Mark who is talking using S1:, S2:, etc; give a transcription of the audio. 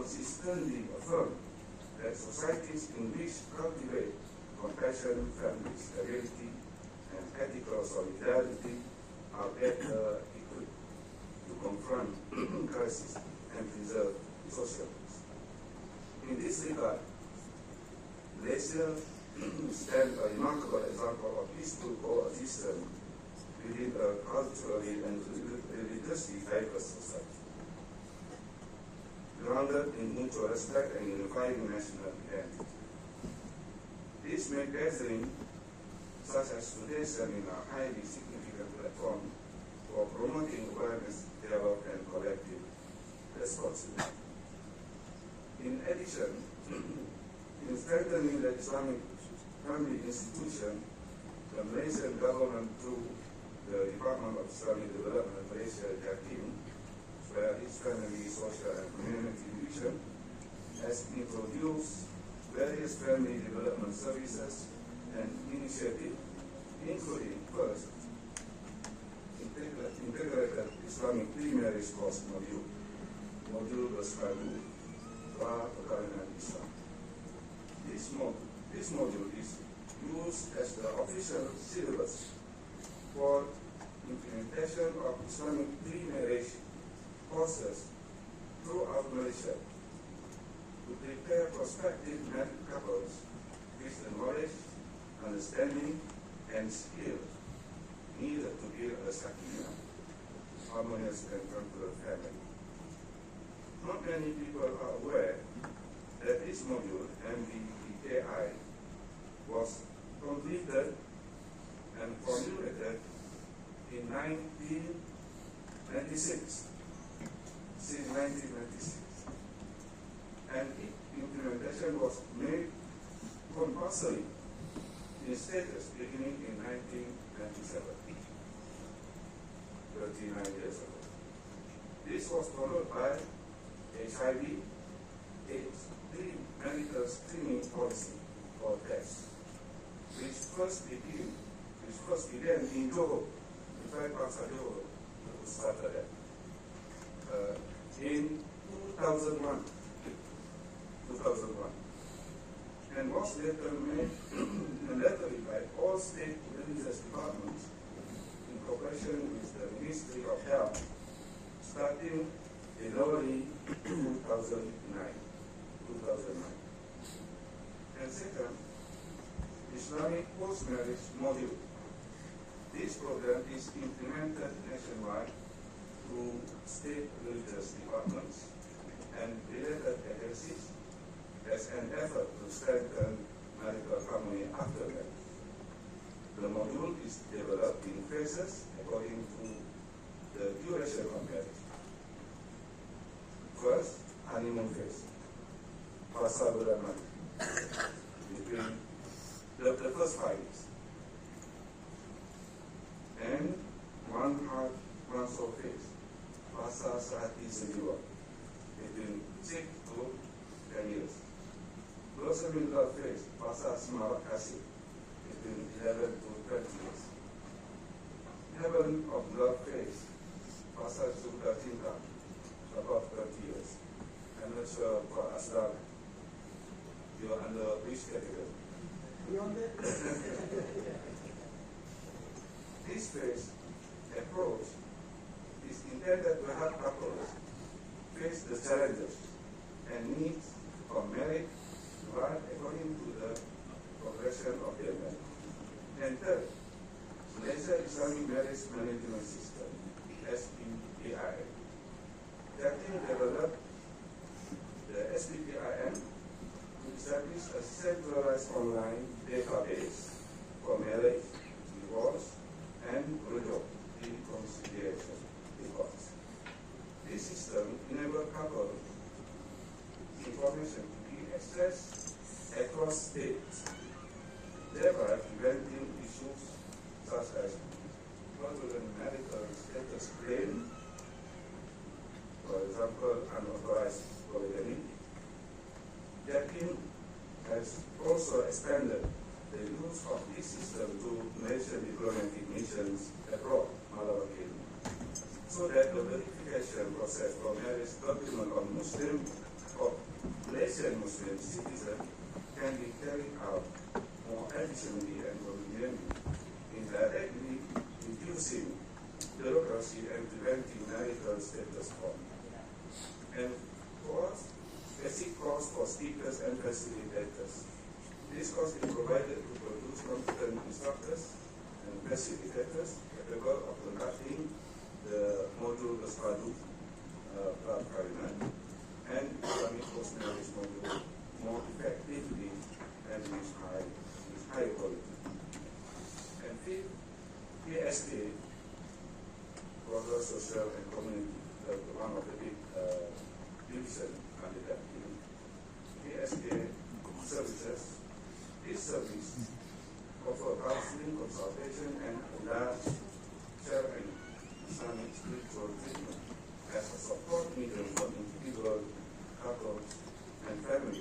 S1: consistently affirmed that societies in which cultivate compassion, family stability, and ethical solidarity are better equipped to confront crisis and preserve social peace. In this regard, Malaysia stands a remarkable example of peaceful coexistence within a culturally and religiously diverse society, grounded in mutual respect and unifying national identity. This makes gathering such as today's seminar highly significant platform for promoting awareness, dialogue, and collective responsibility. In addition, in strengthening the Islamic family institution, the Malaysian government, through the Department of Islamic Development Malaysia, JAKIM, where its family, social, and community division, has introduced various family development services and initiatives, including first, integrated Islamic pre-marriage course module Bersatu Pra Perkawinan Islam. This module is used as the official syllabus for implementation of Islamic pre-marriage courses throughout Malaysia to prepare prospective married couples with the knowledge, understanding, and skills needed to build a sakinah, harmonious and tranquil family. Not many people are aware that this module, MBPAI, was completed and formulated in 1996, since 1996. And its implementation was made compulsory in status beginning in 1997, 39 years ago. This was followed by HIV/AIDS pre-marital screening policy or TEST, which first began in Johor. In fact, Bangsa Johor started that in 2001, and was later made unilaterally by all state religious departments in cooperation with the Ministry of Health, starting in early 2009. And second, Islamic post-marriage module. This program is implemented nationwide through state religious departments and related agencies as an effort to strengthen marital harmony after marriage. The module is developed in phases according to the duration of marriage. First, honeymoon phase, fasa beramal, between the first 5 years, and one heart, one soul phase, fasa sehati sejiwa, between 6 to 10 years. Blossom in love phase, fasa semarak kasih, between 11 to 20 years. Heaven of love phase, fasa suka cinta, above 30 years. I'm not sure for Aslam, you are under which category?
S2: Beyond that.
S1: This phase approach is intended to help couples face the challenges and needs for marriage right according to the progression of their marriage. And third, Malaysia Islamic Marriage Management System, SPPIM. JAKIM developed the SPPIM to establish a centralized online database for marriage, divorce, and reconciliation records. This system enables couple information to be accessed across states, thereby preventing issues such as fraudulent marital status claim, for example, unauthorized polygamy. JAKIM has also expanded the use of this system to Malaysian diplomatic missions abroad, Malawi, so that the verification process for marriage document of Muslim or Malaysian Muslim citizens can be carried out more efficiently and conveniently, indirectly reducing bureaucracy and preventing marital status form. And fourth, basic course for speakers and facilitators. This course is provided to produce competent instructors and facilitators capable of conducting the module Espadu Parliament and Islamic post-marriage module more effectively and with high quality. And fifth, PSA, Broader Social and Community, one of the big division under that unit. PSA services. This service offer counseling, consultation, and large share and Islamic spiritual treatment as a support medium for individual couples